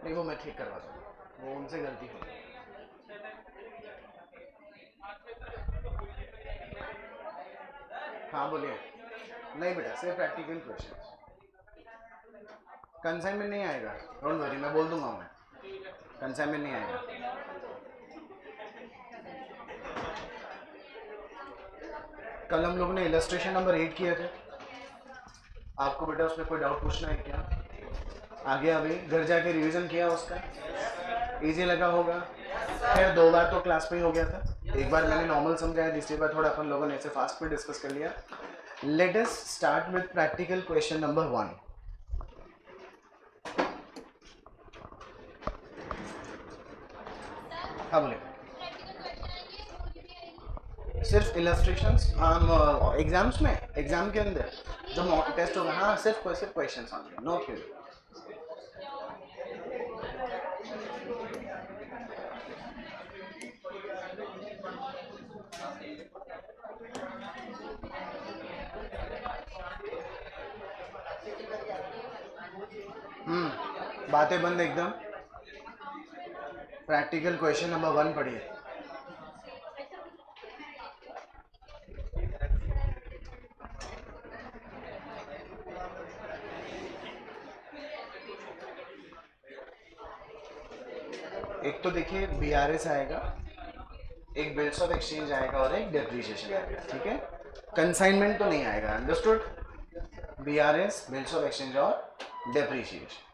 नहीं वो मैं ठीक करवा दूँगा, वो उनसे गलती होगी। हाँ बोलिए। नहीं बेटा, सिर्फ प्रैक्टिकल क्वेश्चन, कंसाइनमेंट नहीं आएगा, डोंट वरी, मैं बोल दूंगा, मैं कंसाइनमेंट नहीं आएगा। कल हम लोग ने इलस्ट्रेशन नंबर 8 किए थे, आपको बेटा उसमें कोई डाउट पूछना है क्या? आगे अभी घर जाके रिवीजन किया उसका, इजी लगा होगा। खैर 2 बार तो क्लास में ही हो गया था, एक बार मैंने नॉर्मल समझाया, दूसरी बार थोड़ा अपन लोगों ने ऐसे फास्ट में डिस्कस कर लिया। Let us start with practical question number 1। हाँ बोले। सिर्फ इलस्ट्रेशंस हम एग्जाम्स में, एग्जाम के अंदर जो मॉक टेस्ट होगा, हाँ सिर्फ क्वेश्चन ऑनली, नो थ्योरी। बातें बंद एकदम, प्रैक्टिकल क्वेश्चन नंबर 1 पढ़िए। एक तो देखिए बीआरएस आएगा, एक बिल्स ऑफ एक्सचेंज आएगा और एक डेप्रीशिएशन आएगा, ठीक है। कंसाइनमेंट तो नहीं आएगा, understood. BRS, bills of exchange और डेप्रीशिएशन।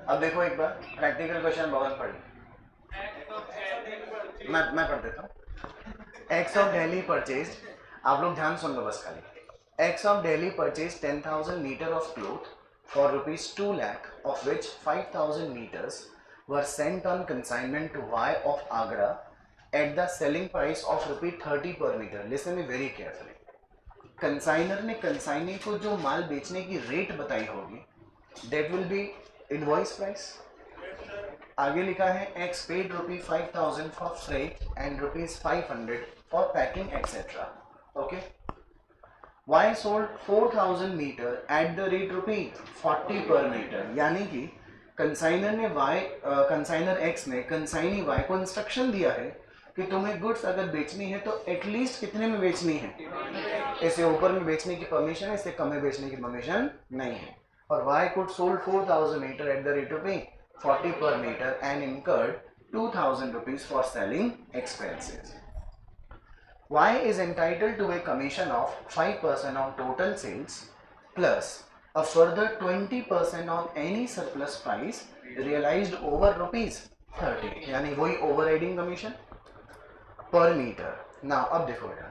अब देखो एक बार प्रैक्टिकल क्वेश्चन बहुत पढ़िए, मैं पढ़ देता हूँ। एक्स ऑफ दिल्ली परचेज, आप लोग ध्यान सुन लो बस खाली। X of Delhi purchase 10,000 metre of cloth for rupees 2 lakh, of which 5,000 meters were sent on consignment to Y of Agra at the selling price of rupee 30 per meter. Listen me very carefully. Consignor ने consignee को जो माल बेचने की rate बताई होगी, that will be invoice price. आगे लिखा है X paid ₹5,000 for freight and ₹500 for packing etc. Okay. Y sold 4,000 metre at the rate ₹40 per metre, यानी कि कंसाइनर ने कंसाइनर एक्स ने कंसाइनी वाई को इंस्ट्रक्शन दिया है कि तुम्हें गुड्स अगर बेचनी है तो एटलीस्ट कितने में बेचनी है, इससे ऊपर में बेचने की परमिशन है, इससे कम में बेचने की परमिशन नहीं है। और Y could sold 4,000 metre at the rate ₹40 per metre and incurred ₹2,000 for selling expenses. Y is entitled to a commission of 5% on total sales plus a further 20% on any surplus price realized over ₹30, यानी वही overriding commission per meter. Now अब देखो बेटा,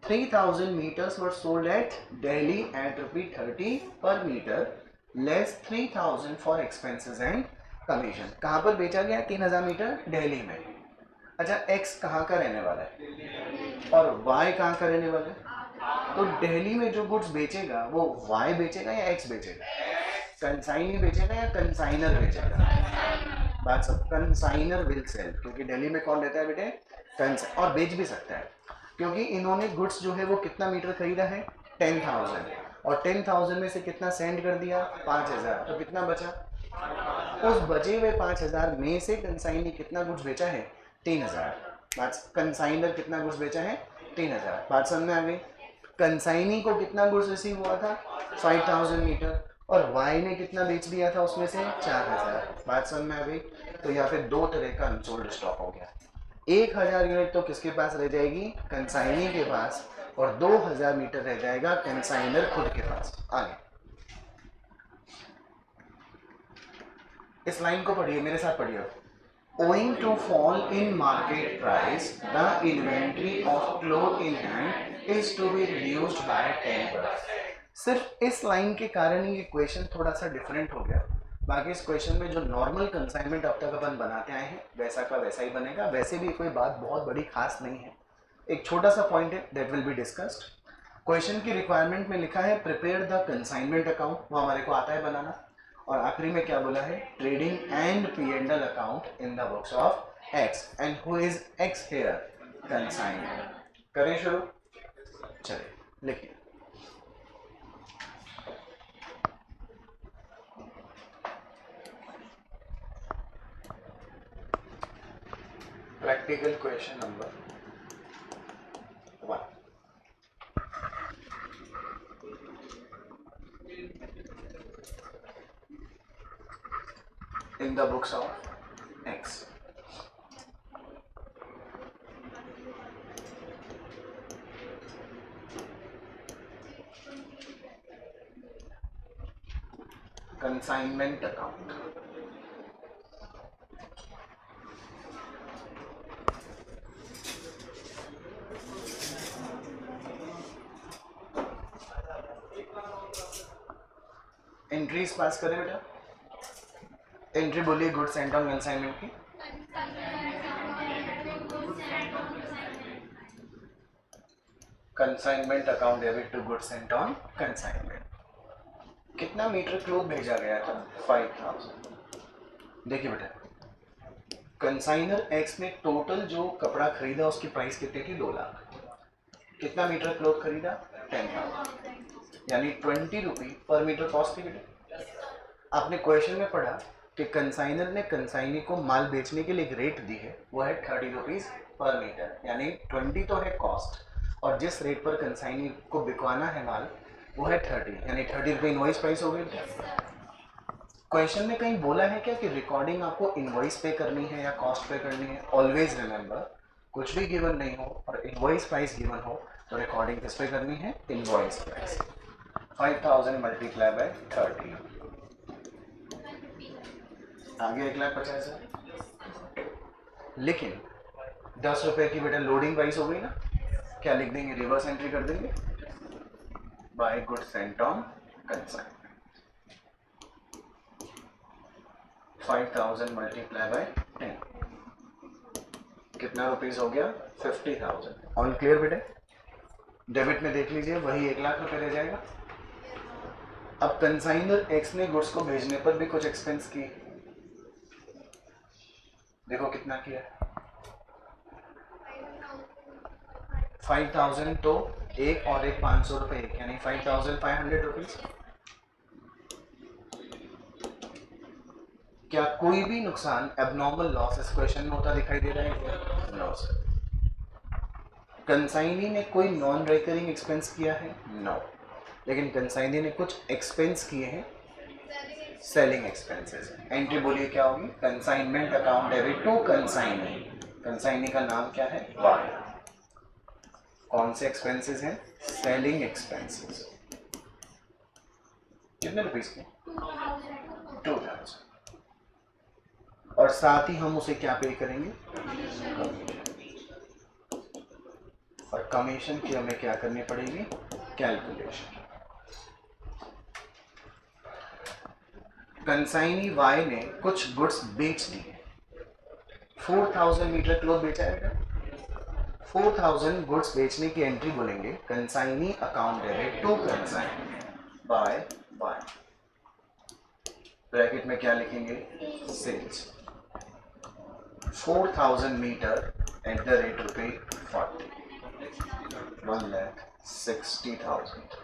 3,000 meters were sold at Delhi at ₹30 per meter less 3,000 for expenses and commission. कहाँ पर बेचा गया? 3,000 metre Delhi में। अच्छा, x कहाँ का रहने वाला है और y कहाँ का रहने वाला है? तो दिल्ली में जो गुड्स बेचेगा वो y बेचेगा या x बेचेगा? कंसाइनी बेचेगा या कंसाइनर बेचेगा? बात सब, कंसाइनर विल सेल, क्योंकि दिल्ली में कौन रहता है बेटे? और बेच भी सकता है, क्योंकि इन्होंने गुड्स जो है वो कितना मीटर खरीदा है? 10,000, और 10,000 में से कितना सेंड कर दिया? 5,000, तो कितना बचा? उस बचे हुए 5,000 में से कंसाइनी कितना गुड्स बेचा है? 3,000। कंसाइनर कितना गुड्स बेचा है? 3,000। बात समझ में आ गई? कंसाइनी को कितना गुड्स रिसीव हुआ था? 5,000 मीटर, और वाई ने कितना बेच दिया था उसमें से? 4,000। बात समझ में आ गई? तो यहाँ पे दो तरह का अनसोल्ड स्टॉक हो गया। 1,000 यूनिट तो किसके पास रह जाएगी? कंसाइनी के पास, और 2,000 मीटर रह जाएगा कंसाइनर खुद के पास। आगे इस लाइन को पढ़िए, मेरे साथ पढ़िए। Owing to fall in market price, the inventory of cloth in hand is to be reduced by 10%. सिर्फ इस लाइन के कारण ही ये क्वेश्चन थोड़ा सा डिफरेंट हो गया। बाकी इस क्वेश्चन में जो नॉर्मल कंसाइनमेंट अब तक अपन बनाते आए हैं वैसा का वैसा ही बनेगा। वैसे भी कोई बात बहुत बड़ी खास नहीं है, एक छोटा सा पॉइंट है that will be discussed. Question की रिक्वायरमेंट में लिखा है प्रिपेयर द कंसाइनमेंट अकाउंट, वो हमारे को आता है बनाना। और आखिरी में क्या बोला है? Trading and P&L account in the books of X, and who is X here? Consignor. करें शुरू? चलिए लिखिए। Practical question number 1. In the books of X. Consignment account. Entries pass करें बेटा. एंट्री बोलिए गुड्स एंड ऑन कंसाइनमेंट की. Consignment account debit to goods and on consignment. कितना metre cloth भेजा गया था? 5000. देखिए बेटा, कंसाइनर एक्स ने टोटल जो कपड़ा खरीदा उसकी प्राइस कितनी थी? 2 लाख. कितना मीटर क्लोथ खरीदा? 10,000. यानी 20 रुपी पर मीटर कॉस्ट थी बेटा. आपने क्वेश्चन में पढ़ा कि कंसाइनर ने कंसाइनी को माल बेचने के लिए एक रेट दी है, वो है 30 रुपीज पर मीटर. यानी 20 तो है कॉस्ट और जिस रेट पर कंसाइनी को बिकवाना है माल वो है 30. यानी 30 रुपये इनवॉइस प्राइस हो गई. क्वेश्चन में कहीं बोला है क्या कि रिकॉर्डिंग आपको इनवॉइस पे करनी है या कॉस्ट पे करनी है? ऑलवेज रिमेंबर, कुछ भी गिवन नहीं हो और इनवॉइस प्राइस गिवन हो तो रिकॉर्डिंग किस पे करनी है? Invoice price. 5000 मल्टीप्लाई बाय 30 आ गया 1,50,000. लेकिन 10 रुपए की बेटा लोडिंग प्राइस हो गई ना, क्या लिख देंगे? रिवर्स एंट्री कर देंगे. By goods sent on consignment. 5000 multiply by 10 कितना रुपीस हो गया? 50,000. ऑल क्लियर बेटे? डेबिट में देख लीजिए वही 1 लाख रुपए रह जाएगा. अब कंसाइनर एक्स ने गुड्स को भेजने पर भी कुछ एक्सपेंस किए. देखो कितना किया? 5,000 तो एक और एक 500 रुपए एक, यानी 5,500 रुपीज. क्या कोई भी नुकसान एबनॉर्मल लॉस इस क्वेश्चन में होता दिखाई दे रहा है? No sir. कंसाइनी ने कोई नॉन रिकरिंग एक्सपेंस किया है? नो. लेकिन कंसाइनी ने कुछ एक्सपेंस किए हैं, सेलिंग एक्सपेंसेस. एंट्री बोलिए क्या होगी? Consignment account debit to consignee. Consignee का नाम क्या है? वाई. कौन से एक्सपेंसेस हैं? Selling expenses. कितने रुपीस के? 2,000. और साथ ही हम उसे क्या पे करेंगे? कमीशन. और कमीशन की हमें क्या करनी पड़ेगी? कैलकुलेशन. कंसाइनी वाई ने कुछ गुड्स बेच दिए. 4,000 मीटर क्लोथ बेचा है. 4,000 गुड्स बेचने की एंट्री बोलेंगे consignee account debit to consignee by Y. Bracket में क्या लिखेंगे? Sales. 4,000 metre at the rate रुपये 40. 1,60,000.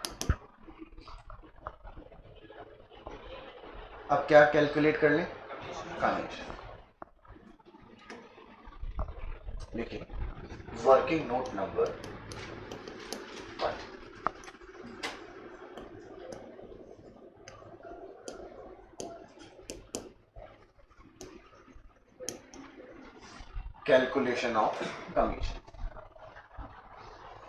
अब क्या कैलकुलेट कर लें? कमीशन. देखिए working note number 1. Calculation of commission.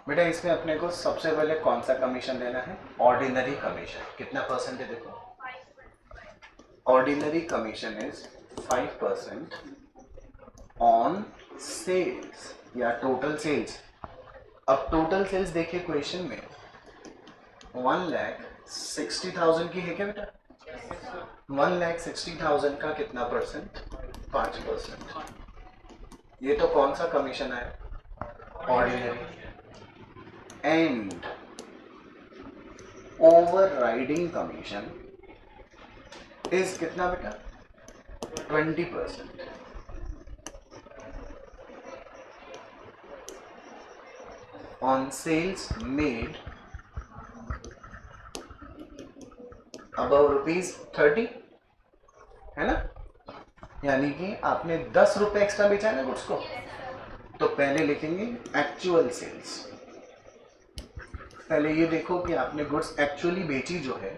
बेटा इसमें अपने को सबसे पहले कौन सा कमीशन देना है? Ordinary commission. कितना परसेंट है? देखो ordinary commission is 5% on sales या टोटल सेल्स. अब टोटल सेल्स देखिए क्वेश्चन में 1,60,000 की है क्या बेटा? 1,60,000 का कितना परसेंट? 5%. ये तो कौन सा कमीशन है? Ordinary. And overriding commission is कितना बेटा? 20% ऑन सेल्स मेड अबव ₹30 है ना. यानी कि आपने 10 रुपए एक्स्ट्रा बेचा है ना गुड्स को, तो पहले लिखेंगे एक्चुअल सेल्स। पहले ये देखो कि आपने गुड्स एक्चुअली बेची जो है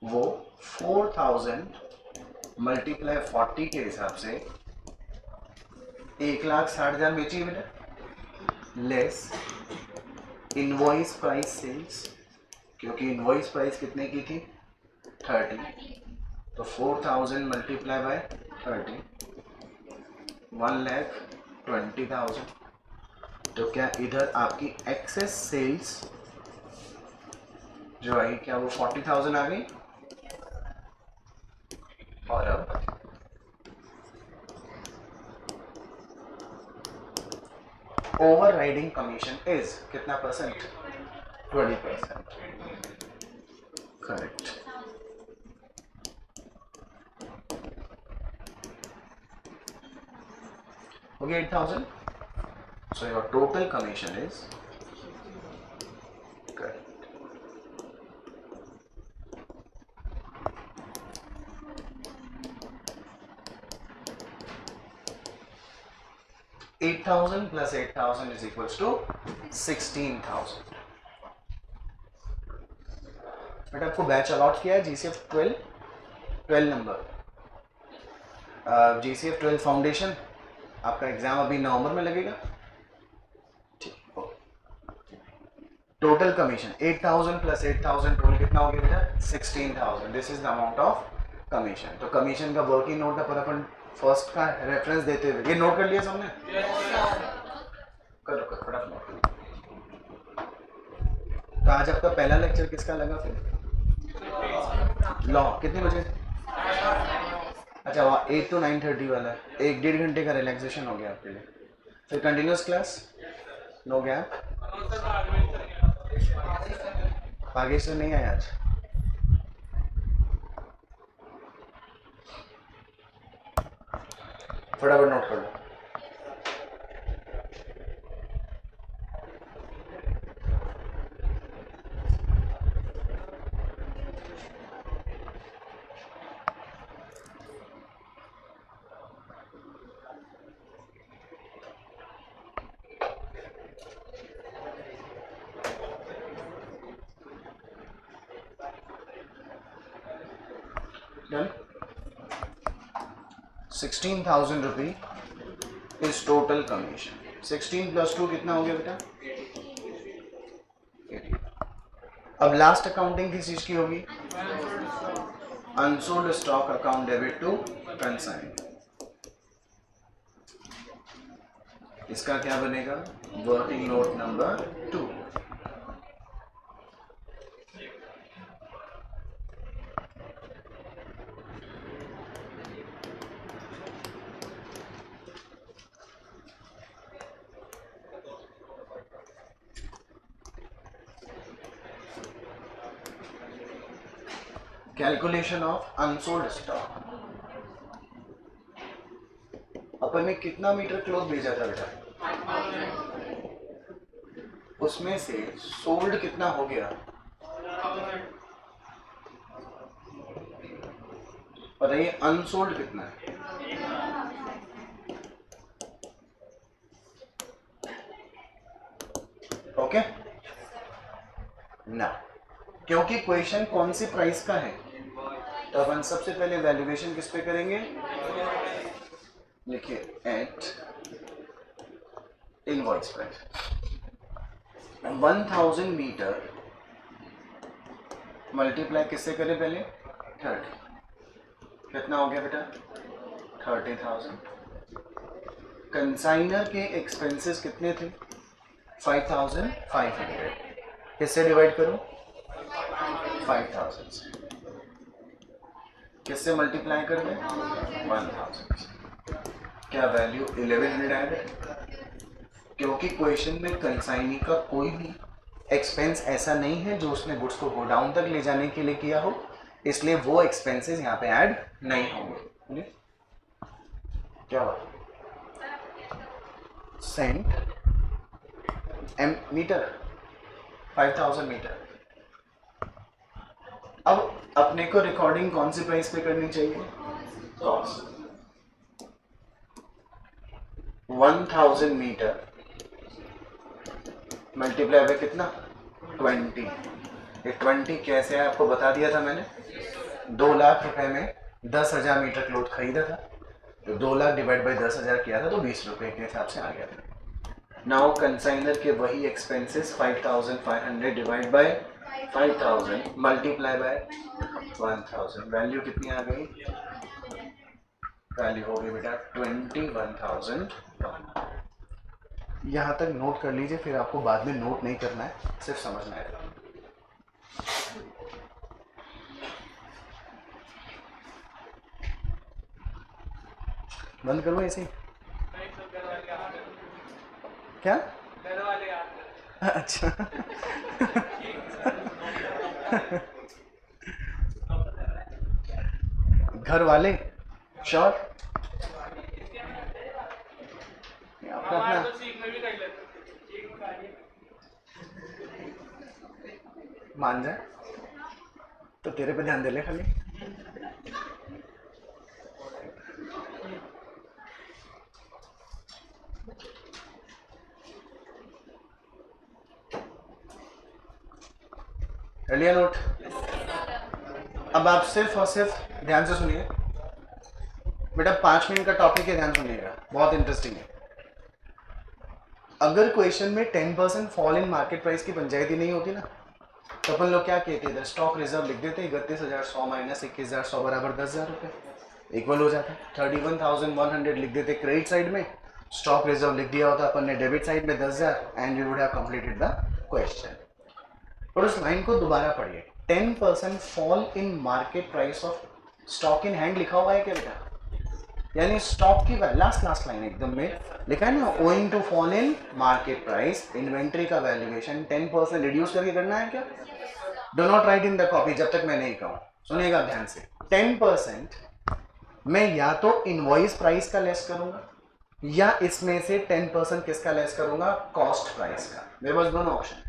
वो 4000 मल्टीप्लाई 40 के हिसाब से 1,60,000 बेची है बेटा, लेस इनवॉइस प्राइस सेल्स, क्योंकि इनवॉइस प्राइस कितने की थी 30, तो 4000 मल्टीप्लाई बाय 30 1,20,000। तो क्या इधर आपकी एक्सेस सेल्स जो आई क्या वो 40,000 आ गई? और अब ओवर राइडिंग कमीशन इज कितना परसेंट? 20%। करेक्ट। हो गया 8,000। So your total commission is correct. 8,000 plus 8,000 is equals to 16,000। बेटा आपको बैच अलॉट किया है GCF 12 नंबर, GCF 12 फाउंडेशन। आपका एग्जाम अभी नवंबर में लगेगा। ठीक, टोटल कमीशन 8,000 प्लस 8,000 टोटल कितना हो गया बेटा? 16,000। This is the amount of commission. तो कमीशन का वर्किंग नोट पर अपन फर्स्ट का रेफरेंस देते हुए ये नोट कर लिया सबने? करो करो फटाफट नोट करो। तो आज आपका पहला लेक्चर किसका लगा फिर? लॉ। कितने बजे? अच्छा वहाँ 8 to 9:30 वाला है, 1-1.5 घंटे का रिलैक्सेशन हो गया आपके लिए। फिर कंटिन्यूस क्लास, नो गैप। आगे से नहीं आया आज? फटाफट नोट कर लो। Done? 16,000 rupee is total commission. 16 plus 2 कितना हो गया बेटा? 80। अब लास्ट अकाउंटिंग किस चीज की होगी? Unsold stock account debit to consign. इसका क्या बनेगा? Working note number 2। Calculation of unsold stock. अपन ने कितना मीटर क्लॉथ भेजा था बेटा? उसमें से सोल्ड कितना हो गया? और ये अनसोल्ड कितना है? ओके ना, क्योंकि क्वेश्चन कौन सी प्राइस का है तो अपन सबसे पहले वैल्यूएशन किस पे करेंगे? लिखिए at invoice price. 1000 metre multiply किससे करें पहले? 30। कितना हो गया बेटा? 30,000। कंसाइनर के एक्सपेंसेस कितने थे? 5,500। किससे डिवाइड करूं? 5,000 से। किससे मल्टीप्लाई कर दें? 1,000 से। क्या वैल्यू 1100 ऐड है? क्योंकि क्वेश्चन में कंसाइनी का कोई भी एक्सपेंस ऐसा नहीं है जो उसने गुड्स को गोडाउन तक ले जाने के लिए किया हो, इसलिए वो एक्सपेंसेस यहाँ पे ऐड नहीं होंगे। क्या हुआ? सेंट एम मीटर 5,000 मीटर। अब अपने को रिकॉर्डिंग कौन सी प्राइस पे करनी चाहिए? कॉस्ट 1000 मीटर मल्टीप्लाई बाय कितना 20। ये 20 कैसे है आपको बता दिया था मैंने। 2 लाख रुपए में 10,000 मीटर क्लोथ खरीदा था, तो 2 लाख डिवाइड बाई 10,000 किया था तो 20 रुपए के हिसाब से आ गया था। नाउ कंसाइनर के वही expenses 5,500 divide by 5,000 multiply by 1,000, value कितनी आ गई, वैल्यू हो गई बेटा 21,000। यहाँ तक नोट कर लीजिए, फिर आपको बाद में नोट नहीं करना है, सिर्फ समझना है। बंद करो ऐसे। क्या घर वाले अच्छा घर वाले श्योर अपना मान जाए तो तेरे पे ध्यान दे ले खाली। लिया नोट। अब आप सिर्फ और सिर्फ ध्यान से सुनिए बेटा, 5 मिनट का टॉपिक है, ध्यान सुनिएगा, बहुत इंटरेस्टिंग है। अगर क्वेश्चन में 10% फॉल इन मार्केट प्राइस की पंचायती नहीं होती ना, तो अपन लोग क्या कहते हैं, स्टॉक रिजर्व लिख देते, 31,100 माइनस 21,100 बराबर 10,000 रुपये इक्वल हो जाता है। 31,100 लिख देते क्रेडिट साइड में, स्टॉक रिजर्व लिख दिया होता अपन ने डेबिट साइड में 10,000, and you would have completed the question. और उस लाइन को दोबारा पढ़िए, 10% fall in market price of stock in hand लिखा हुआ है क्या बेटा, यानी स्टॉक की लास्ट लाइन एकदम में लिखा है ना, owing to fall in market price, inventory का वैल्यूएशन 10% रिड्यूस करके करना है क्या। Do not write in the copy जब तक मैं नहीं कहूं, सुनिएगा ध्यान से। 10% मैं या तो इनवॉइस प्राइस का लेस करूंगा, या इसमें से 10% किसका लेस करूंगा, कॉस्ट प्राइस का। मेरे पास दोनों ऑप्शन है।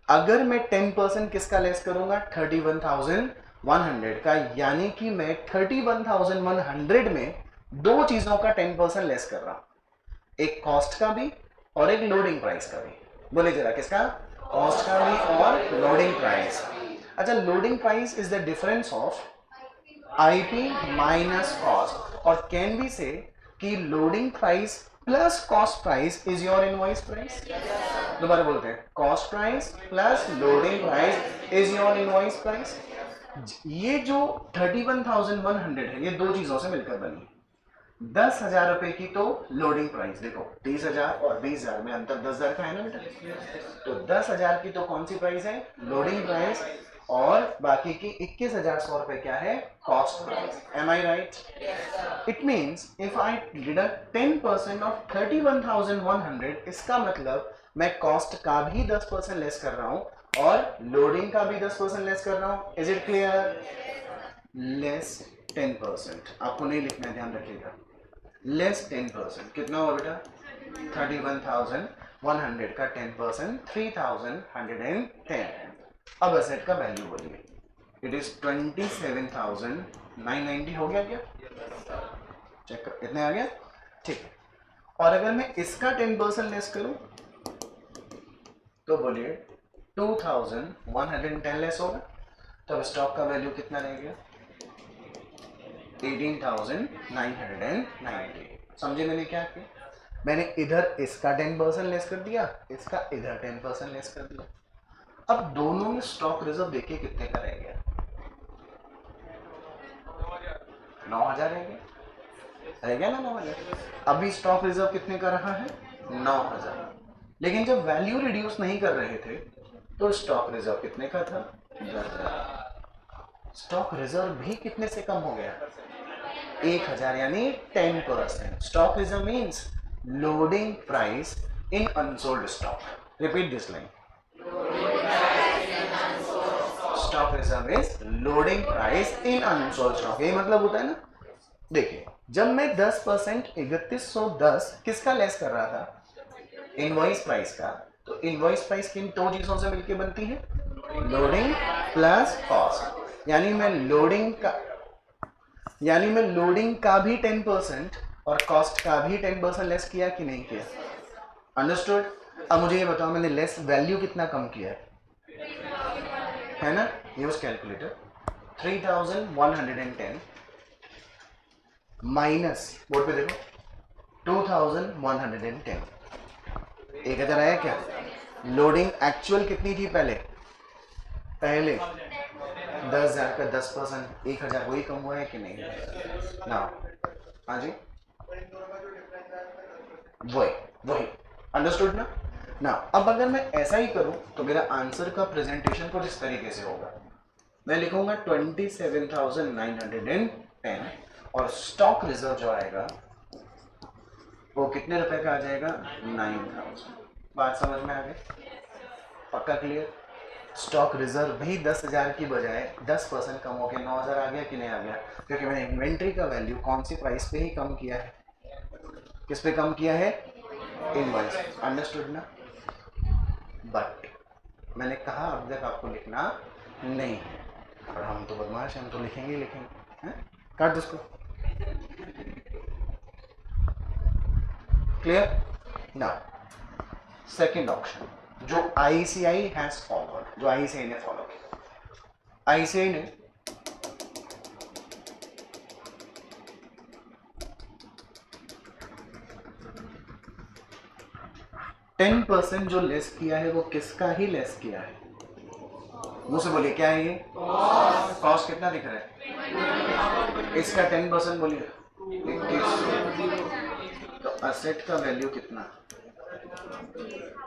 अगर मैं 10% किसका लेस करूंगा, 31,100 का, यानी कि मैं 31,100 में दो चीजों का 10% लेस कर रहा हूं, एक कॉस्ट का भी और एक लोडिंग प्राइस का भी। बोले जरा किसका, कॉस्ट का भी और लोडिंग प्राइस। अच्छा, loading price is the difference of IP minus cost, और कैन बी से कि loading price plus cost price is your invoice price. दोबारा बोलते हैं, cost price plus loading price is your invoice price. ये जो 31,100 है, ये दो चीजों से मिलकर बनी। 10,000 रुपए की तो लोडिंग प्राइस, देखो 30,000 और 20,000 में अंतर 10,000 का है ना बेटा, तो 10,000 की तो कौन सी प्राइस है, लोडिंग प्राइस, और बाकी की 21,100 रुपए क्या है, cost price. Am I right? It means if I deduct 10% of 31,100, इसका मतलब मैं कॉस्ट का भी 10% लेस कर रहा हूं और लोडिंग का भी 10% लेस कर रहा हूं। Is it clear? लेस 10%, आपको नहीं लिखना है, ध्यान रखिएगा। लेस 10% कितना हुआ बेटा, 31,100 का 10% 3,110। अब एसेट का वैल्यू बोलिए, इट इज 27,990 हो गया क्या, चेक कर कितने आ गया, ठीक है। और अगर मैं इसका 10% लेस करूं तो बोलिए 2,110 लेस होगा, तो स्टॉक का वैल्यू कितना रह गया, 18,990। समझे मैंने क्या किया, मैंने इधर इसका 10% लेस कर दिया, इसका इधर 10% लेस कर दिया। अब दोनों में स्टॉक रिजर्व देखिए कितने का रह गया, 9,000 रह गया ना 9,000। अभी स्टॉक रिजर्व कितने का रहा है, 9,000। लेकिन जब वैल्यू रिड्यूस नहीं कर रहे थे तो स्टॉक रिजर्व कितने का था, 10,000। स्टॉक रिजर्व भी कितने से कम हो गया, 1,000, यानी 10%। Stock reserve means loading price in unsold stock. Repeat this line, stock reserve is loading price in unsold stock. यही मतलब होता है ना। देखिए, जब मैं 10% 3110 किसका लेस कर रहा था, इनवॉइस प्राइस का, तो इनवॉइस प्राइस किन दो चीजों से मिलकर बनती है, लोडिंग प्लस कॉस्ट, यानी मैं लोडिंग का भी 10% और कॉस्ट का भी 10% लेस किया कि नहीं किया? अंडरस्टूड? अब मुझे ये बताओ मैंने लेस वैल्यू कितना कम किया है ना? Use calculator. 3110 माइनस बोर्ड पे देखो 2110 1000 आया क्या? लोडिंग एक्चुअल कितनी थी पहले? 10,000 का 10% 1000 वही कम हुआ है कि नहीं ना? हाँ जी वही वही अंडरस्टूड ना? ना अब अगर मैं ऐसा ही करूं तो मेरा आंसर का प्रेजेंटेशन कुछ इस तरीके से होगा। मैं लिखूंगा 27,910 और स्टॉक रिजर्व जो आएगा वो कितने रुपए का आ जाएगा? 9,000। बात समझ में आ गई? पक्का क्लियर? स्टॉक रिजर्व भी 10,000 की बजाय 10% कम होकर 9,000 आ गया कि नहीं आ गया? क्योंकि मैंने इन्वेंट्री का वैल्यू कौन सी प्राइस पे ही कम किया है? किस पे कम किया है? इनवॉइस। अंडरस्टूड ना? बट मैंने कहा अब तक आपको लिखना नहीं है, और हम तो बदमाश हैं, हम तो लिखेंगे ही लिखेंगे। काट दो इसको। क्लियर? नाउ सेकेंड ऑप्शन जो आईसीआई हैज फॉलोड, जो आईसीआई ने फॉलो किया। आईसीआई ने %10 जो लेस किया है वो किसका ही लेस किया है? मुझे से बोलिए क्या है ये? कॉस्ट कितना दिख रहा है? इसका 10% बोलिए 21। तो असेट का वैल्यू कितना?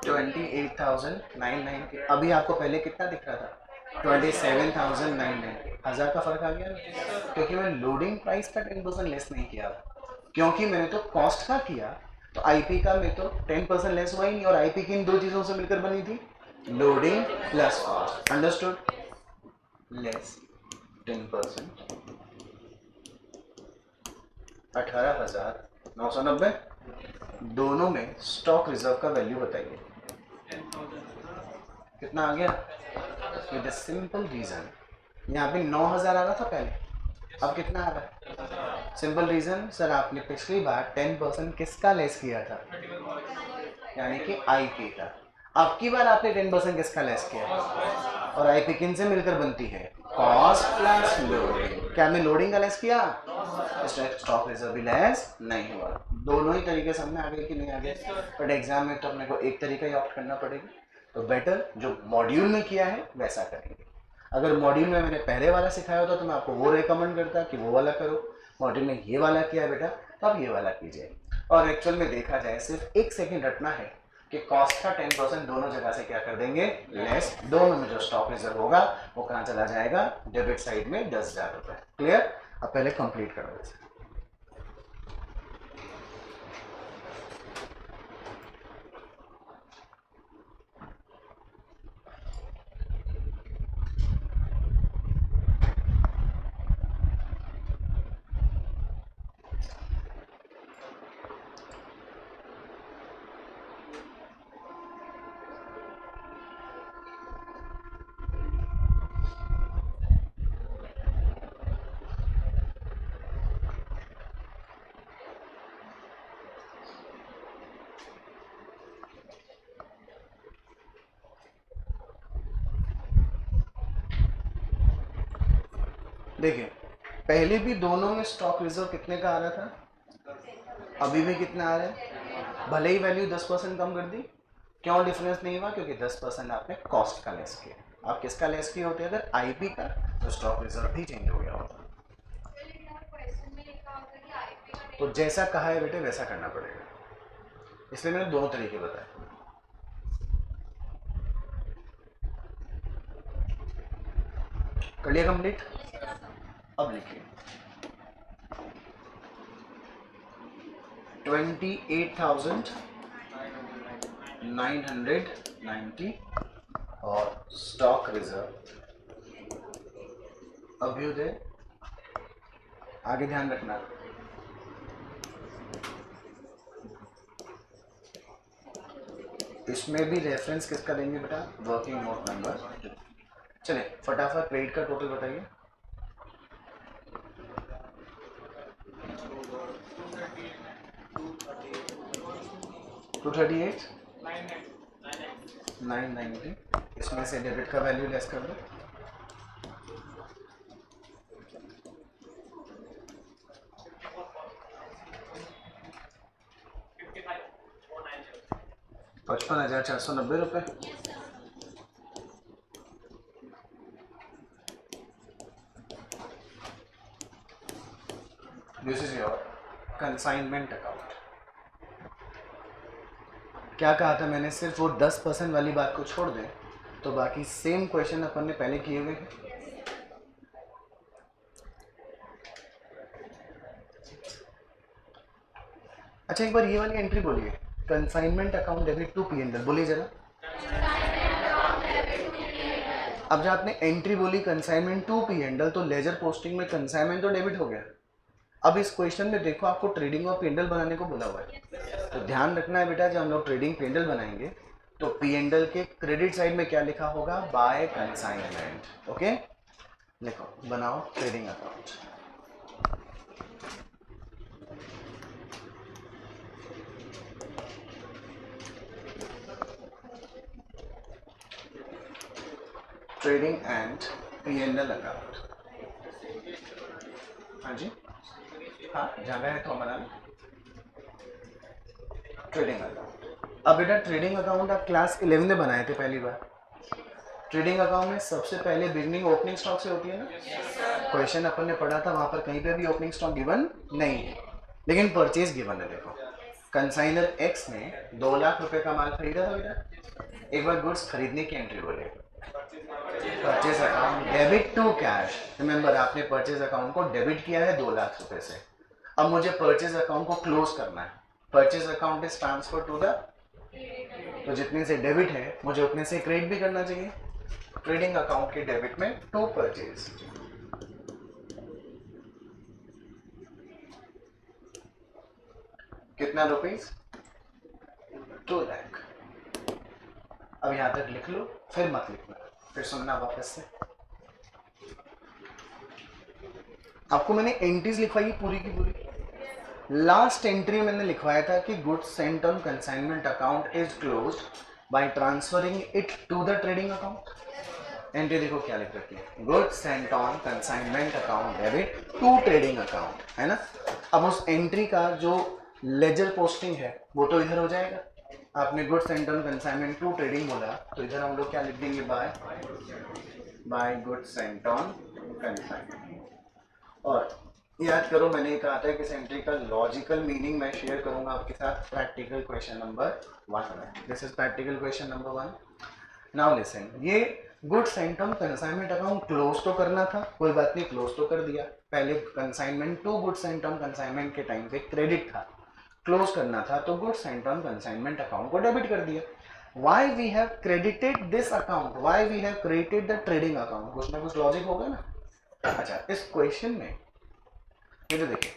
28,990। अभी आपको पहले कितना दिख रहा था? 27,990। 1000 का फर्क आ गया ना? क्योंकि मैं लोडिंग प्राइस का 10% लेस नहीं किया, क्योंकि मैंने तो कॉस्ट का किया, तो आईपी का में तो 10% लेस हुआ ही नहीं, और आईपी की इन दो चीजों से मिलकर बनी थी loading plus cost. Understood? Less 10% 18,990। दोनों में स्टॉक रिजर्व का वैल्यू बताइए कितना आ गया? विद सिंपल रीजन, यहाँ पे 9,000 आ रहा था पहले, अब कितना आ रहा है? सिंपल रीजन सर, आपने पिछली बार 10% किसका लेस किया था? यानी कि आईपी का। अब की बार आपने 10% किसका लेस किया? और आईपी किन से मिलकर बनती है? Cost plus loading. क्या मैं लोडिंग का लेस किया? स्टॉक रिजर्व भी लेस नहीं हुआ। दोनों ही तरीके सामने आ गए कि नहीं आ गए? बट एग्जाम में तो अपने को एक तरीका ही ऑप्ट करना पड़ेगा, तो बेटर जो मॉड्यूल में किया है वैसा करेंगे। अगर मॉड्यूल में मैंने पहले वाला सिखाया होता तो मैं आपको वो रेकमेंड करता कि वो वाला करो। मॉड्यूल में ये वाला किया बेटा तो आप ये वाला कीजिए। और एक्चुअल में देखा जाए सिर्फ 1 सेकेंड रटना है कि कॉस्ट का 10% दोनों जगह से क्या कर देंगे? लेस। दोनों में जो स्टॉक रिजर्व होगा वो कहाँ चला जाएगा? डेबिट साइड में 10,000 रुपए। क्लियर? अब पहले कंप्लीट करो इसे। देखिए पहले भी दोनों में स्टॉक रिजर्व कितने का आ रहा था, अभी भी कितना आ रहा है? भले ही वैल्यू 10% कम कर दी, क्यों डिफरेंस नहीं हुआ? क्योंकि 10% आपने कॉस्ट का लेस किया। आप किसका लेस किए होते अगर आईपी का, तो स्टॉक रिजर्व भी चेंज हो गया होता। तो जैसा कहा है बेटे वैसा करना पड़ेगा, इसलिए मैंने दोनों तरीके बताए। कर लिया कंप्लीट? अब लिखिए 28,990 और स्टॉक रिजर्व अभ्युदय। आगे ध्यान रखना, इसमें भी रेफरेंस किसका देंगे बेटा? Working note number. चलिए फटाफट क्रेडिट का टोटल बताइए। 238 990, इसमें से डेबिट का वैल्यू लेस कर दो। ₹55,490। This is your consignment account. क्या कहा था मैंने, सिर्फ वो 10% वाली बात को छोड़ दें तो बाकी सेम क्वेश्चन अपन ने पहले किए हुए हैं। अच्छा एक बार ये वाली एंट्री बोलिए, consignment account debit to P&L, बोलिए जरा। अब जब आपने एंट्री बोली कंसाइनमेंट टू पी&एल तो लेजर पोस्टिंग में कंसाइनमेंट तो डेबिट हो गया। अब इस क्वेश्चन में देखो आपको ट्रेडिंग और पी&एल बनाने को बोला हुआ है, तो ध्यान रखना है बेटा, जब हम लोग ट्रेडिंग पी&एल बनाएंगे तो पी&एल के क्रेडिट साइड में क्या लिखा होगा, बाय कंसाइनमेंट। ओके, लिखो, बनाओ trading account. Trading and P and L account. हाँ जी, हाँ जगह है तो बना ट्रेडिंग अकाउंट। अब बेटा ट्रेडिंग अकाउंट आप क्लास 11 में बनाए थे पहली बार। ट्रेडिंग अकाउंट में सबसे पहले बिगनिंग ओपनिंग स्टॉक से होती है ना। क्वेश्चन अपन ने पढ़ा था, वहां पर कहीं पे भी ओपनिंग स्टॉक गिवन नहीं है, लेकिन परचेज गिवन है। देखो कंसाइनर एक्स ने 2 लाख रुपए का माल खरीदा था बेटा। एक बार गुड्स खरीदने की एंट्री बोले, purchase account debit to cash. Remember आपने परचेज अकाउंट को डेबिट किया है 2 लाख रुपए से। अब मुझे परचेज अकाउंट को क्लोज करना है। Purchase account is transfer to the, तो जितने से डेबिट है मुझे उतने से क्रेडिट भी करना चाहिए। ट्रेडिंग अकाउंट के डेबिट में टू परचेज, कितना रुपीज, 2 लाख। अब यहां तक लिख लो, फिर मत लिखना, फिर सुनना वापस से। आपको मैंने एंट्रीज लिखवाई पूरी की पूरी। लास्ट एंट्री मैंने लिखवाया था कि goods sent on consignment account is closed by transferring it to the trading account. Entry देखो क्या लिख रखी है, goods sent on consignment account debit to trading account, है ना। अब उस एंट्री का जो लेजर पोस्टिंग है वो तो इधर हो जाएगा। आपने goods sent on consignment to trading बोला तो इधर हम लोग क्या लिख देंगे, by goods sent on consignment. और याद करो मैंने कहा था कि इस एंट्री का लॉजिकल मीनिंग मैं शेयर करूंगा आपके साथ प्रैक्टिकल क्वेश्चन नंबर 1 में। This is practical question number 1। Now listen, ये good sent on consignment account close तो करना था, कोई बात नहीं, क्लोज तो कर दिया। पहले consignment to good sent on consignment के टाइम पे क्रेडिट था, क्लोज करना था तो good sent on consignment account को डेबिट कर दिया। Why we have credited this account? Why we have created the trading account? कुछ ना कुछ लॉजिक होगा ना। अच्छा इस क्वेश्चन में ये जो देखिए,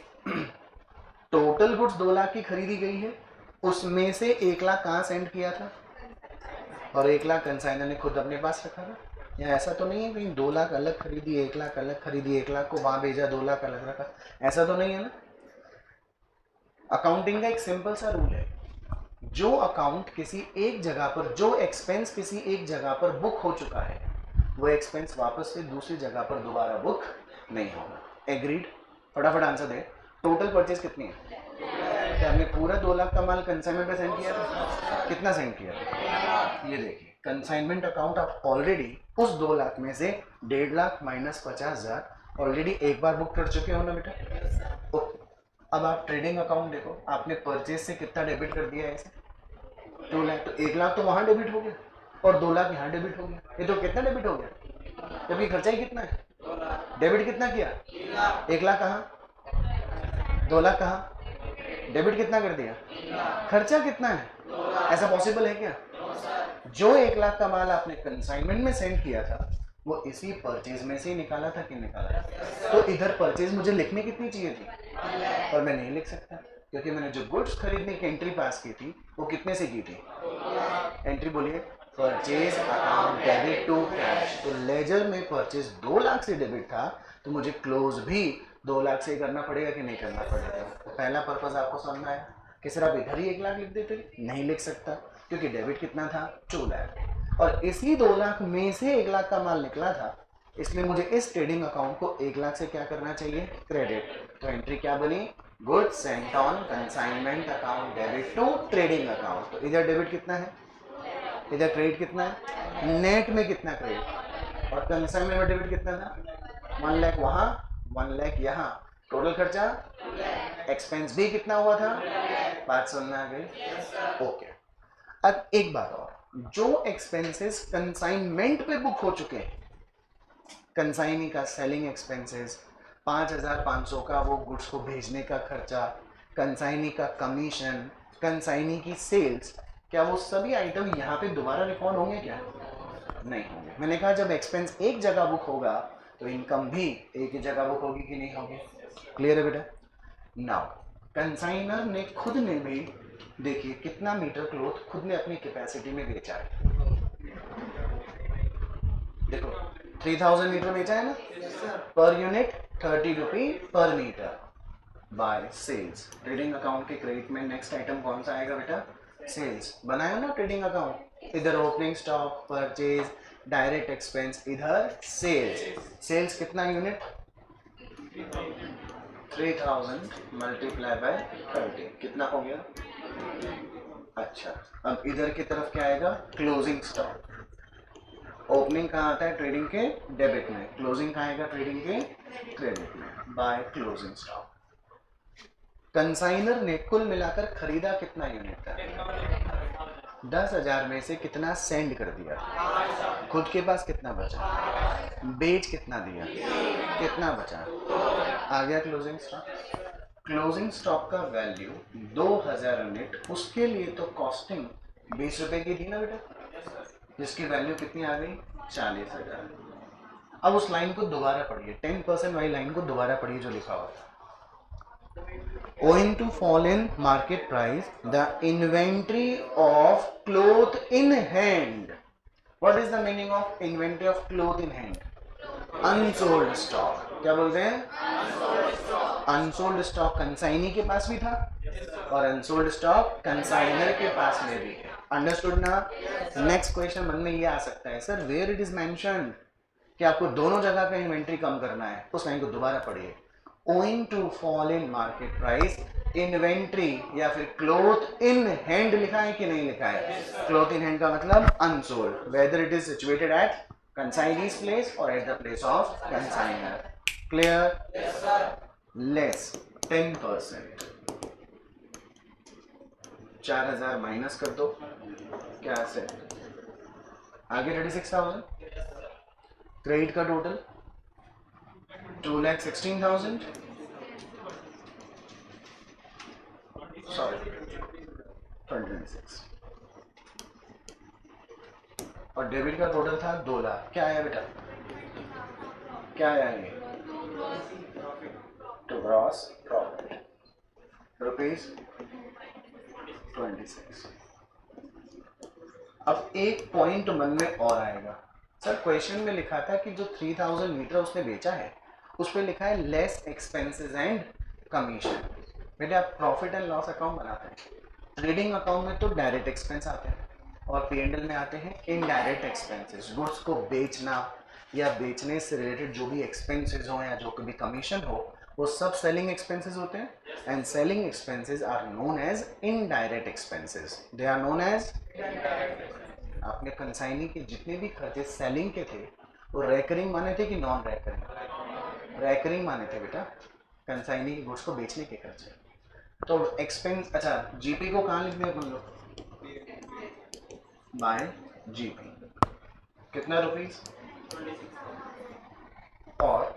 टोटल गुड्स 2 लाख की खरीदी गई है, उसमें से 1 लाख कहाँ सेंड किया था और 1 लाख कंसाइनर ने खुद अपने पास रखा था। या ऐसा तो नहीं है कहीं 2 लाख अलग खरीदी, 1 लाख अलग खरीदी, 1 लाख को वहां भेजा, 2 लाख अलग रखा, ऐसा तो नहीं है ना। अकाउंटिंग का एक सिंपल सा रूल है, जो अकाउंट किसी एक जगह पर, जो एक्सपेंस किसी एक जगह पर बुक हो चुका है वो एक्सपेंस वापस से दूसरी जगह पर दोबारा बुक नहीं होगा। एग्रीड? फटाफट आंसर दे। टोटल परचेज कितनी है? क्या हमने पूरा 2 लाख का माल कंसाइनमेंट पे सेंड किया था? कितना सेंड किया था? ये देखिए कंसाइनमेंट अकाउंट आप ऑलरेडी उस 2 लाख में से 1.5 लाख माइनस 50,000 ऑलरेडी एक बार बुक कर चुके हो ना बेटा। ओके, अब आप ट्रेडिंग अकाउंट देखो, आपने परचेज से कितना डेबिट कर दिया है इसे, 2 लाख, तो 1 लाख तो वहां डेबिट हो गया और 2 लाख यहाँ डेबिट हो गया। ये तो कितना डेबिट हो गया, जबकि खर्चा ही कितना है, डेबिट कितना किया, 1 लाख कहाँ, 2 लाख कहाँ, डेबिट कितना कर दिया, खर्चा कितना है। ऐसा पॉसिबल है क्या? जो 1 लाख का माल आपने कंसाइनमेंट में सेंड किया था वो इसी परचेज में से ही निकाला था कि निकाला, तो इधर परचेज मुझे लिखने कितनी चाहिए थी, पर मैं नहीं लिख सकता क्योंकि मैंने जो गुड्स खरीदने की एंट्री पास की थी वो कितने से की थी। एंट्री बोलिए, purchase account debit to cash. तो लेजर में परचेज 2 लाख से डेबिट था तो मुझे क्लोज भी 2 लाख से करना पड़ेगा कि नहीं करना पड़ेगा। तो पहला पर्पज आपको समझ में आया कि सर आप इधर ही 1 लाख लिख देते, नहीं लिख सकता क्योंकि डेबिट कितना था 2 लाख और इसी 2 लाख में से 1 लाख का माल निकला था, इसलिए मुझे इस ट्रेडिंग अकाउंट को 1 लाख से क्या करना चाहिए, क्रेडिट। तो एंट्री क्या बनी, goods sent on consignment account debit to trading account. तो इधर डेबिट कितना है, इधर क्रेडिट कितना है, नेट में कितना क्रेडिट और कंसाइनमेंट में डेबिट कितना था 1 लाख वहां 1 लाख यहाँ, टोटल खर्चा एक्सपेंस भी कितना हुआ था, बात समझ आ गई। ओके, अब एक बात और, जो एक्सपेंसेस कंसाइनमेंट पे बुक हो चुके हैं, कंसाइनी का सेलिंग एक्सपेंसेस 5500 का वो गुड्स को भेजने का खर्चा, कंसाइनी का कमीशन, कंसाइनी की सेल्स, क्या वो सभी आइटम यहाँ पे दोबारा रिकॉर्ड होंगे क्या, नहीं होंगे। मैंने कहा जब एक्सपेंस एक जगह बुक होगा तो इनकम भी एक ही जगह बुक होगी कि नहीं होगी, क्लियर है बेटा। नाउ कंसाइनर ने खुद ने भी देखिए कितना मीटर क्लोथ खुद ने अपनी कैपेसिटी में बेचा है, देखो 3000 मीटर बेचा है ना, per unit 30 rupee per metre by sales. Trading account के क्रेडिट में नेक्स्ट आइटम कौन सा आएगा बेटा, सेल्स। बनाया ना ट्रेडिंग अकाउंट, इधर opening stock, purchase, direct expense, इधर सेल्स। सेल्स कितना यूनिट 3000 मल्टीप्लाई बाय 30 कितना हो गया। अच्छा, अब इधर की तरफ क्या आएगा, क्लोजिंग स्टॉक। ओपनिंग कहाँ आता है, ट्रेडिंग के डेबिट में, क्लोजिंग कहाँ आएगा, ट्रेडिंग के क्रेडिट में बाय क्लोजिंग स्टॉक। कंसाइनर ने कुल मिलाकर खरीदा कितना यूनिट था, 10,000 में से कितना सेंड कर दिया, खुद के पास कितना बचा, बेच कितना दिया, कितना बचा, आ गया क्लोजिंग स्टॉक। क्लोजिंग स्टॉक का वैल्यू 2000 यूनिट, उसके लिए तो कॉस्टिंग 20 रुपए की थी ना बेटा, जिसकी वैल्यू कितनी आ गई 40,000। अब उस लाइन को दोबारा पढ़िए, 10% वाली लाइन को दोबारा पढ़िए जो लिखा हुआ था, owing to fall in market price the inventory of cloth in hand. What is the meaning of inventory of cloth in hand? Unsold stock. क्या बोलते हैं, अनसोल्ड स्टॉक कंसाइनी के पास भी था और अनसोल्ड स्टॉक कंसाइनर के पास में भी है, अंडरस्टूड ना। नेक्स्ट क्वेश्चन मन में ये आ सकता है, sir where it is mentioned कि आपको दोनों जगह का इन्वेंट्री कम करना है, उस लाइन को दोबारा पढ़िए, owing to fall in market price inventory या फिर क्लोथ इन हैंड लिखा है कि नहीं लिखा है, क्लोथ इन हैंड का मतलब unsold, whether it is situated at consignee's place और at the place of consignor, clear. Less 10%, 4000 minus कर दो, क्या से आगे 36,000, क्रेडिट का टोटल 2,16,000, सॉरी 26, और डेबिट का टोटल था 2 लाख। क्या आया बेटा, क्या आया ये, टू ग्रॉस प्रॉफिट रुपीज 26। अब एक पॉइंट मन में और आएगा, सर क्वेश्चन में लिखा था कि जो 3000 मीटर उसने बेचा है उस पर लिखा है लेस एक्सपेंसेस एंड कमीशन। बेटे आप प्रॉफिट एंड लॉस अकाउंट बनाते हैं, ट्रेडिंग अकाउंट में तो डायरेक्ट एक्सपेंस आते हैं और P&L में आते हैं इनडायरेक्ट एक्सपेंसेस। गुड्स को बेचना या बेचने से रिलेटेड जो भी एक्सपेंसेस हो या जो भी कमीशन हो वो सब सेलिंग एक्सपेंसेस होते हैं, and selling expenses are known as indirect expenses, they are known as. आपने कंसाइनी के जितने भी खर्चे सेलिंग के थे वो रेकरिंग माने थे कि नॉन रेकरिंग, रेकरिंग माने थे बेटा, कंसाइनी की गुड्स को बेचने के खर्चे। तो एक्सपेंस, अच्छा जीपी को कहाँ लिख दें अपन लोग, बाय जीपी, कितना रुपीस, और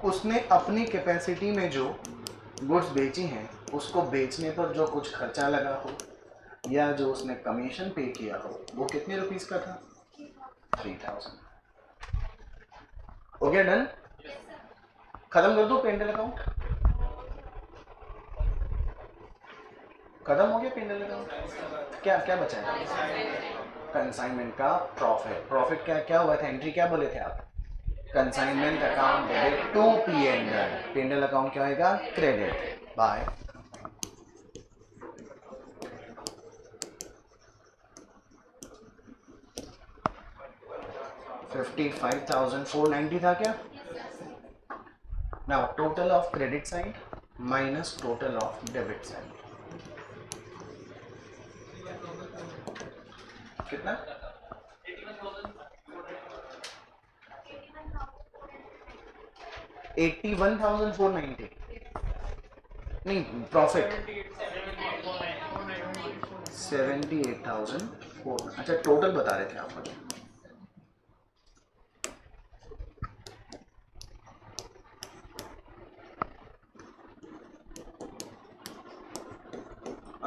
उसने अपनी कैपेसिटी में जो गुड्स बेची हैं उसको बेचने पर जो कुछ खर्चा लगा हो या जो उसने कमीशन पे किया हो वो कितने रुपीस का था, 3000। हो गया डन, खत्म कर दो P&L अकाउंट, खत्म हो गया P&L अकाउंट। क्या क्या बचा है, कंसाइनमेंट का प्रॉफिट, प्रॉफिट क्या क्या हुआ था, एंट्री क्या बोले थे आप, consignment account debit to P&L, P&L account क्या होगा, क्रेडिट बाय 55,490 था क्या? Now total of credit side minus total of debit side कितना? 81,490 नहीं, प्रॉफिट 78,004। अच्छा टोटल बता रहे थे आप मुझे।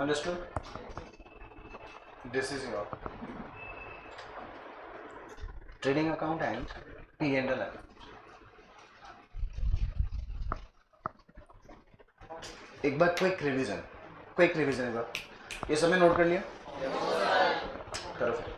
Understood? This is your trading account and P&L account. एक बार क्विक रिवीजन एक बार, ये सब में नोट कर लिया? करो फिर।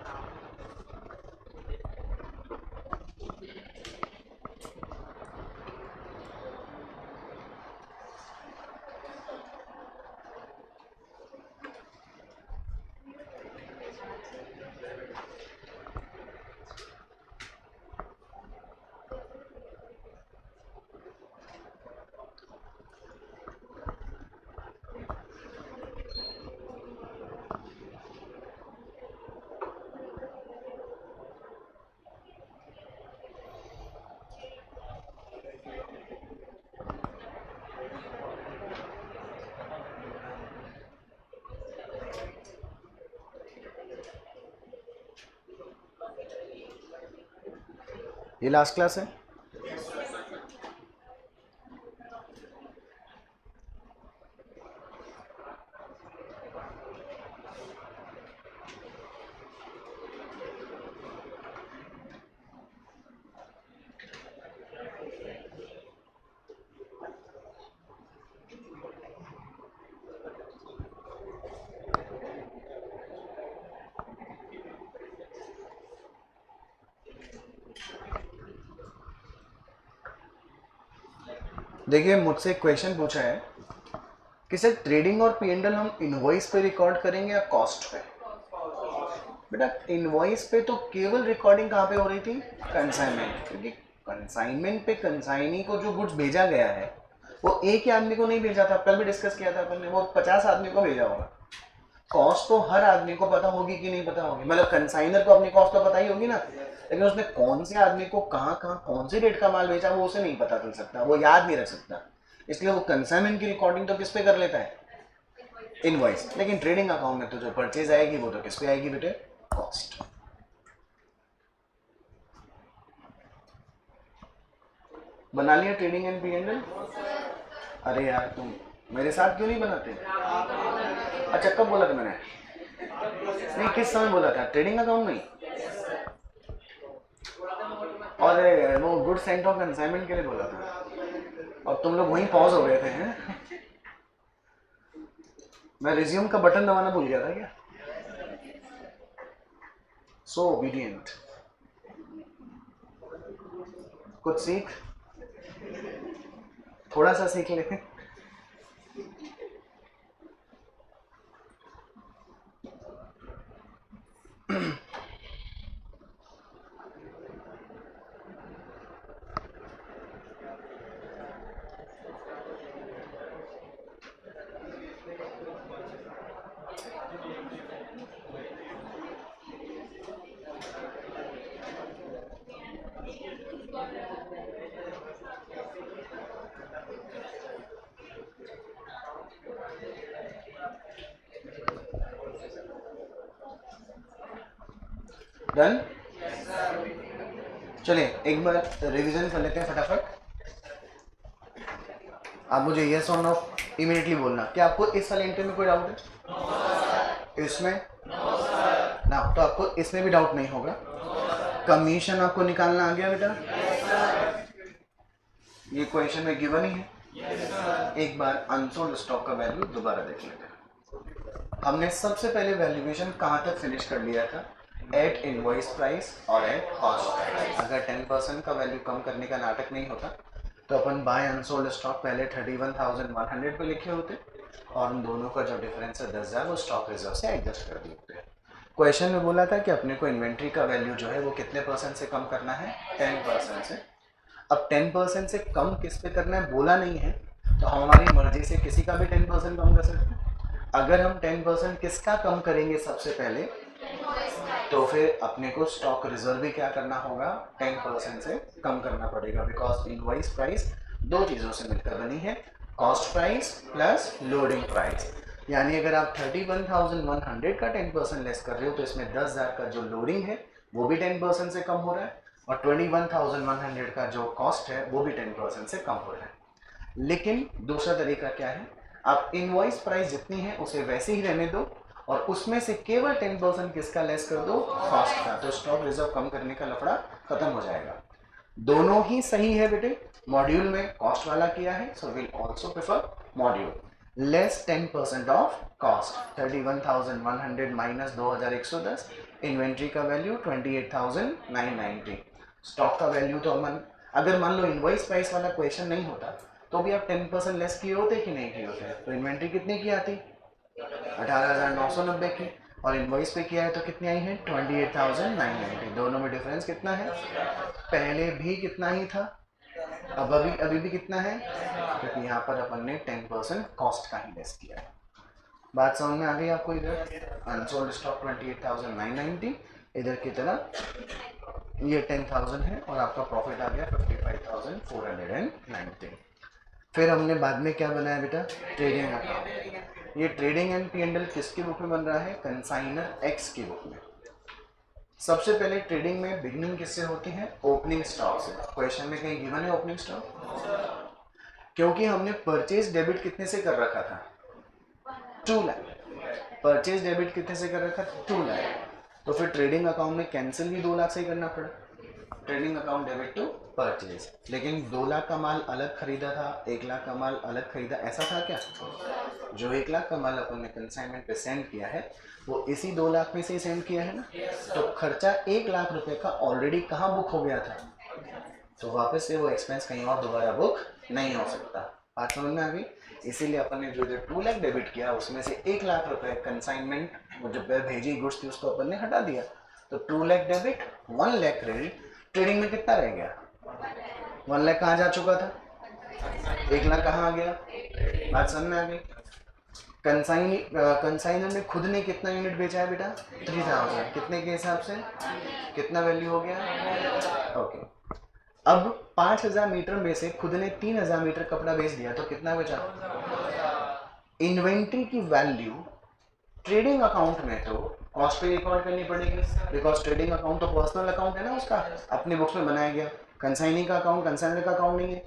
ये लास्ट क्लास है। देखिए मुझसे क्वेश्चन पूछा है कि सर ट्रेडिंग और P&L हम इनवॉइस पे रिकॉर्ड करेंगे या कॉस्ट पे? बेटा इनवॉइस पे तो केवल रिकॉर्डिंग कहाँ पे हो रही थी? कंसाइनमेंट, क्योंकि कंसाइनमेंट पे कंसाइनी को जो गुड्स भेजा गया है वो एक ही आदमी को नहीं भेजा था, कल भी डिस्कस किया था अपन ने, वो 50 आदमी को भेजा होगा। कॉस्ट तो हर आदमी को पता होगी कि नहीं पता होगी, मतलब कंसाइनर को अपनी कॉस्ट तो पता ही होगी ना, लेकिन उसने कौन से आदमी को कहाँ कहाँ कौन से रेट का माल बेचा वो उसे नहीं पता चल सकता, वो याद नहीं रख सकता, इसलिए वो कंसाइनमेंट की रिकॉर्डिंग तो किस पे कर लेता है? इनवॉइस। लेकिन ट्रेडिंग अकाउंट में तो जो परचेज आएगी वो तो किस पे आएगी बेटे? कॉस्ट। बना लिया ट्रेडिंग एंड P&L? अरे यार तुम मेरे साथ क्यों नहीं बनाते? अच्छा कब बोला था मैंने? नहीं किस समय बोला था? ट्रेडिंग अकाउंट में? और वो गुड सेंट ऑफ कंसाइनमेंट के लिए बोला था, और तुम लोग वहीं पॉज हो गए थे हैं? मैं रिज्यूम का बटन दबाना भूल गया था क्या? सो ओबीडियंट। कुछ सीख, थोड़ा सा सीख ले। डन? चलिए एक बार रिवीजन कर लेते हैं फटाफट। आप मुझे यस और नो इमीडिएटली बोलना। क्या आपको इस वाले इंटरव्यू में कोई डाउट है? इसमें ना तो आपको इसमें भी डाउट नहीं होगा। कमीशन आपको निकालना आ गया बेटा? ये क्वेश्चन में गिवन ही है। एक बार अनसोल्ड स्टॉक का वैल्यू दोबारा देख लेते हैं। हमने सबसे पहले वैल्यूएशन कहाँ तक फिनिश कर लिया था? एट इनवॉइस प्राइस और एट कॉस्ट प्राइस। अगर 10% का वैल्यू कम करने का नाटक नहीं होता तो अपन बाय अनसोल्ड स्टॉक पहले 31,100 पे लिखे होते और उन दोनों का जो डिफरेंस है 10,000 वो स्टॉक रिजर्व से एडजस्ट कर दिए होते। क्वेश्चन में बोला था कि अपने को इन्वेंट्री का वैल्यू जो है वो कितने परसेंट से कम करना है, 10% से। अब 10% से कम किस पे करना है बोला नहीं है, तो हम हमारी मर्जी से किसी का भी 10% कम कर सकते हैं। अगर हम 10% किसका कम करेंगे सबसे पहले, तो फिर अपने को स्टॉक रिजर्व भी क्या करना होगा, 10% से कम करना पड़ेगा, बिकॉज इनवॉइस प्राइस दो चीज़ों से मिलकर बनी है, cost price plus loading price. यानी अगर आप 31,100 का 10% लेस कर रहे हो, तो इसमें 10,000 का जो लोडिंग है वो भी 10% से कम हो रहा है, और 21,100 का जो कॉस्ट है वो भी 10% से कम हो रहा है। लेकिन दूसरा तरीका क्या है, आप इनवॉइस प्राइस जितनी है उसे वैसे ही रहने दो, और उसमें से केवल 10% किसका लेस कर दो, कॉस्ट का, तो स्टॉक रिजर्व कम करने का लफड़ा खत्म हो जाएगा। दोनों ही सही है बेटे, मॉड्यूल में कॉस्ट वाला किया है, so will also prefer module. Less 10% of cost, 31,100 minus 2,110, inventory का वैल्यू 28,990, स्टॉक का वैल्यू तो अगर मान लो इनवॉइस प्राइस वाला क्वेश्चन नहीं होता तो भी आप 10% लेस किए होते कि नहीं किए होते, तो इन्वेंट्री कितनी की आती, 18,990 की, और इनवॉइस पे किया है तो कितनी आई है, 28,990। दोनों में डिफरेंस कितना है, पहले भी कितना ही था, अब अभी भी कितना है, क्योंकि यहाँ पर अपन ने 10% कॉस्ट का ही लेस किया है। बात समझ में आ गई आपको? इधर अनसोल्ड स्टॉक 28,990, इधर की तरह ये 10,000 है, और आपका प्रॉफिट आ गया 55,490। फिर हमने बाद में क्या बनाया बेटा, ट्रेडिंग अकाउंट। ये ट्रेडिंग एंड P&L किसकी बुक में बन रहा है, कंसाइनर एक्स की बुक में। सबसे पहले ट्रेडिंग में बिगनिंग किससे होती है, ओपनिंग स्टॉक से। क्वेश्चन में कहीं गिवन है ओपनिंग स्टॉक, क्योंकि हमने परचेज डेबिट कितने से कर रखा था, 2 लाख। परचेज डेबिट कितने से कर रखा था, 2 लाख, तो फिर ट्रेडिंग अकाउंट में कैंसिल भी 2 लाख से ही करना पड़ा, trading account debit to purchase. लेकिन 2 लाख का माल अलग खरीदा था, 1 लाख का माल अलग खरीदा, ऐसा था क्या? जो 1 लाख का माल अपन ने कंसाइनमेंट पे सेंड किया है वो इसी 2 लाख में से ही सेंड किया है ना, तो खर्चा 1 लाख रुपए का ऑलरेडी कहाँ बुक हो गया था, तो वापस से वो एक्सपेंस कहीं और दोबारा बुक नहीं हो सकता। बात समझ में आ गई? इसीलिए अपन ने जो 2 लाख डेबिट किया उसमें से 1 लाख रुपए कंसाइनमेंट वो जब भेजी गुड्स थी उसको अपन ने हटा दिया, तो 2 lakh debit 1 lakh credit. Trading में कितना रह गया, 1 लाख कहाँ जा चुका था, 1 लाख कहाँ आ गया? बात समझ में आ गई? कंसाइनर ने खुद ने कितना यूनिट बेचा है बेटा, 3000, कितने के हिसाब से, कितना वैल्यू हो गया, ओके। अब 5000 मीटर में से खुद ने 3000 मीटर कपड़ा बेच दिया, तो कितना बचा? इन्वेंट्री की वैल्यू ट्रेडिंग अकाउंट में तो कॉस्ट पे रिकॉर्ड करनी पड़ेगी, बिकॉज ट्रेडिंग अकाउंट तो पर्सनल अकाउंट है ना, उसका अपनी बुक्स में बनाया गया। कंसाइनिंग का अकाउंट कंसाइनर का अकाउंट नहीं है।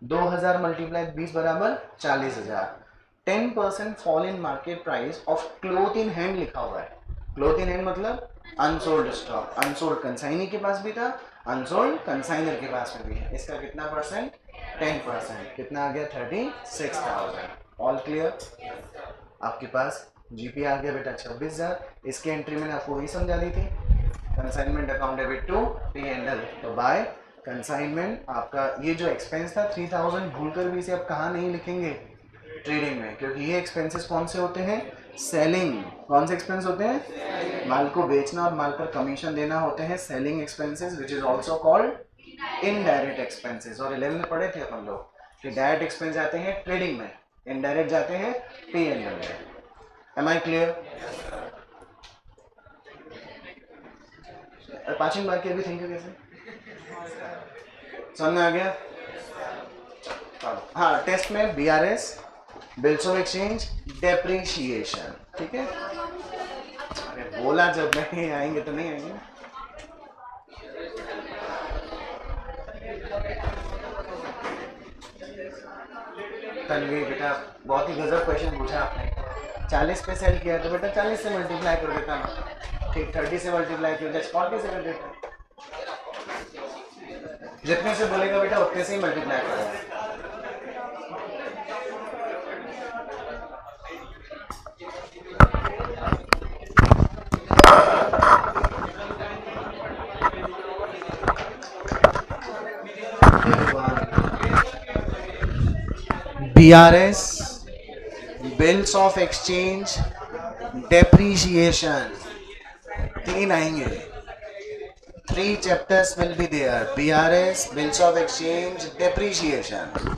2000 मल्टीप्लाई 20 बराबर 40,000। 10% fall in market price of cloth in hand लिखा हुआ है। क्लोथ इन हैंड मतलब अनसोल्ड स्टॉक, अनसोल्ड कंसाइनी के पास भी था, अनसोल्ड कंसाइनर के पास में भी है। इसका कितना परसेंट, 10%, कितना आ गया, 36,000। All clear? आपके पास जीपी आ गया बेटा 26,000। इसकी एंट्री मैंने आपको वही समझा दी थी, consignment account debit to P&L। तो बाय कंसाइनमेंट आपका ये जो एक्सपेंस था 3000 भूलकर भी इसे आप कहाँ नहीं लिखेंगे, ट्रेडिंग में, क्योंकि ये एक्सपेंसेस कौन से होते हैं, सेलिंग। कौन से एक्सपेंस होते हैं, माल को बेचना और माल पर कमीशन देना होते हैं selling expenses, which is also called indirect expenses. और 11 में पढ़े थे अपन लोग कि डायरेक्ट एक्सपेंस जाते हैं ट्रेडिंग में, इनडायरेक्ट जाते हैं P&L में। Am I clear? पांचवी बार की अभी थिंक कैसे समझ में आ गया? हाँ, टेस्ट में BRS, bills of exchange, depreciation, ठीक है। अरे बोला जब नहीं आएंगे तो नहीं आएंगे। तनवीर बेटा बहुत ही गजब क्वेश्चन पूछा आपने। 40 पे सेल किया तो बेटा 40 से मल्टीप्लाई कर देता ना, ठीक 30 से मल्टीप्लाई किया 40 से कर देता, जितने से बोलेगा बेटा उतने से ही मल्टीप्लाई करेगा। BRS, bills of exchange, depreciation, तीन आएंगे. 3 chapters will be there: BRS, bills of exchange, depreciation.